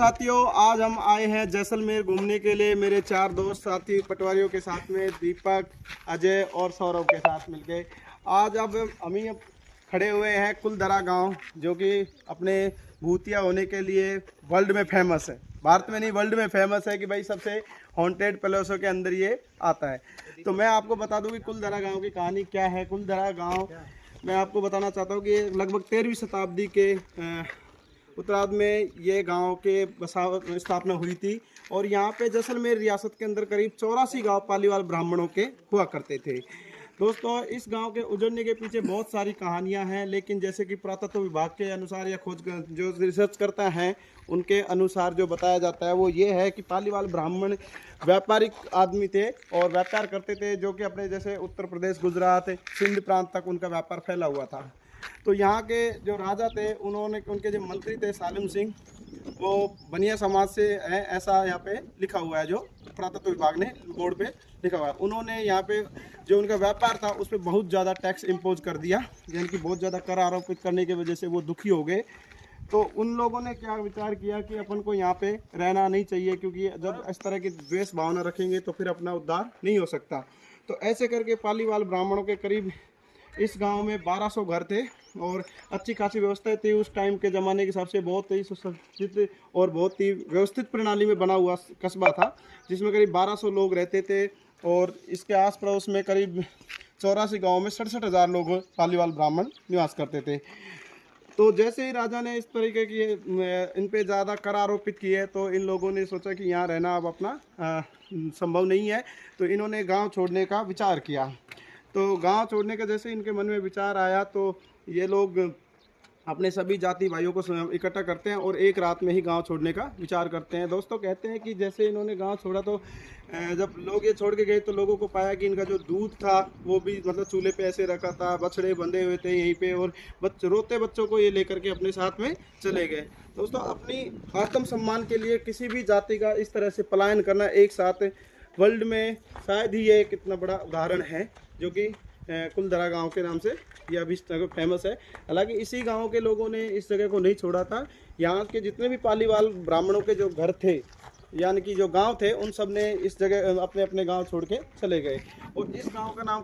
साथियों, आज हम आए हैं जैसलमेर घूमने के लिए। मेरे 4 दोस्त साथी पटवारियों के साथ में दीपक, अजय और सौरभ के साथ मिलके आज अब हम ही खड़े हुए हैं कुलधरा गांव, जो कि अपने भूतिया होने के लिए वर्ल्ड में फेमस है। भारत में नहीं, वर्ल्ड में फेमस है कि भाई सबसे हॉन्टेड पैलेसों के अंदर ये आता है। तो मैं आपको बता दूं कि कुलधरा गांव की कहानी क्या है। कुलधरा गांव मैं आपको बताना चाहता हूँ कि लगभग 13वीं शताब्दी के उत्तरार्ध में ये गांव के स्थापना हुई थी। और यहाँ पे जैसलमेर रियासत के अंदर करीब 84 गांव पालीवाल ब्राह्मणों के हुआ करते थे। दोस्तों, इस गांव के उजड़ने के पीछे बहुत सारी कहानियां हैं, लेकिन जैसे कि पुरातत्व विभाग के अनुसार या खोज जो रिसर्च करता है उनके अनुसार जो बताया जाता है वो ये है कि पालीवाल ब्राह्मण व्यापारिक आदमी थे और व्यापार करते थे, जो कि अपने जैसे उत्तर प्रदेश, गुजरात, सिंध प्रांत तक उनका व्यापार फैला हुआ था। तो यहाँ के जो राजा थे, उन्होंने उनके जो मंत्री थे सालिम सिंह, वो बनिया समाज से है, ऐसा यहाँ पे लिखा हुआ है, जो पुरातत्व विभाग ने बोर्ड पे लिखा हुआ है। उन्होंने यहाँ पे जो उनका व्यापार था उस पर बहुत ज़्यादा टैक्स इम्पोज कर दिया, यानी कि बहुत ज़्यादा कर आरोपित करने की वजह से वो दुखी हो गए। तो उन लोगों ने क्या विचार किया कि अपन को यहाँ पे रहना नहीं चाहिए, क्योंकि जब इस तरह की द्वेष भावना रखेंगे तो फिर अपना उद्धार नहीं हो सकता। तो ऐसे करके पालीवाल ब्राह्मणों के करीब इस गांव में 1200 घर थे और अच्छी खासी व्यवस्था थी। उस टाइम के ज़माने के हिसाब से बहुत ही सुसज्जित और बहुत ही व्यवस्थित प्रणाली में बना हुआ कस्बा था, जिसमें करीब 1200 लोग रहते थे। और इसके आस पड़ोस में करीब 84 गाँव में 67,000 लोग पालीवाल ब्राह्मण निवास करते थे। तो जैसे ही राजा ने इस तरीके की इन पे ज़्यादा कर आरोपित किए, तो इन लोगों ने सोचा कि यहाँ रहना अब अपना संभव नहीं है। तो इन्होंने गांव छोड़ने का विचार किया। तो गांव छोड़ने का जैसे इनके मन में विचार आया, तो ये लोग अपने सभी जाति भाइयों को इकट्ठा करते हैं और एक रात में ही गांव छोड़ने का विचार करते हैं। दोस्तों, कहते हैं कि जैसे इन्होंने गांव छोड़ा, तो जब लोग ये छोड़ के गए तो लोगों को पाया कि इनका जो दूध था वो भी मतलब चूल्हे पे ऐसे रखा था, बछड़े बंधे हुए थे यहीं पे, और रोते बच्चों को ये लेकर के अपने साथ में चले गए। दोस्तों, अपनी आत्म सम्मान के लिए किसी भी जाति का इस तरह से पलायन करना एक साथ वर्ल्ड में शायद ही ये एक इतना बड़ा उदाहरण है, जो कि कुलधरा गांव के नाम से ये अभी फेमस है। हालांकि इसी गांव के लोगों ने इस जगह को नहीं छोड़ा था। यहाँ के जितने भी पालीवाल ब्राह्मणों के जो घर थे, यानी कि जो गांव थे, उन सब ने इस जगह अपने अपने गांव छोड़ के चले गए। और इस गांव का नाम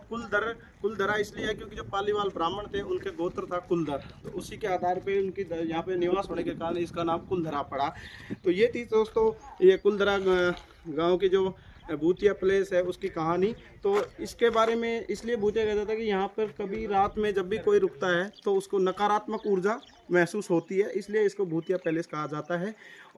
कुलधरा इसलिए है क्योंकि जो पालीवाल ब्राह्मण थे उनके गोत्र था कुलधर, तो उसी के आधार पे उनकी यहाँ पे निवास होने के कारण इसका नाम कुलधरा पड़ा। तो ये थी दोस्तों ये कुलधरा गाँव की जो भूतिया प्लेस है उसकी कहानी। तो इसके बारे में इसलिए भूतिया कहता था कि यहाँ पर कभी रात में जब भी कोई रुकता है तो उसको नकारात्मक ऊर्जा महसूस होती है, इसलिए इसको भूतिया पैलेस कहा जाता है।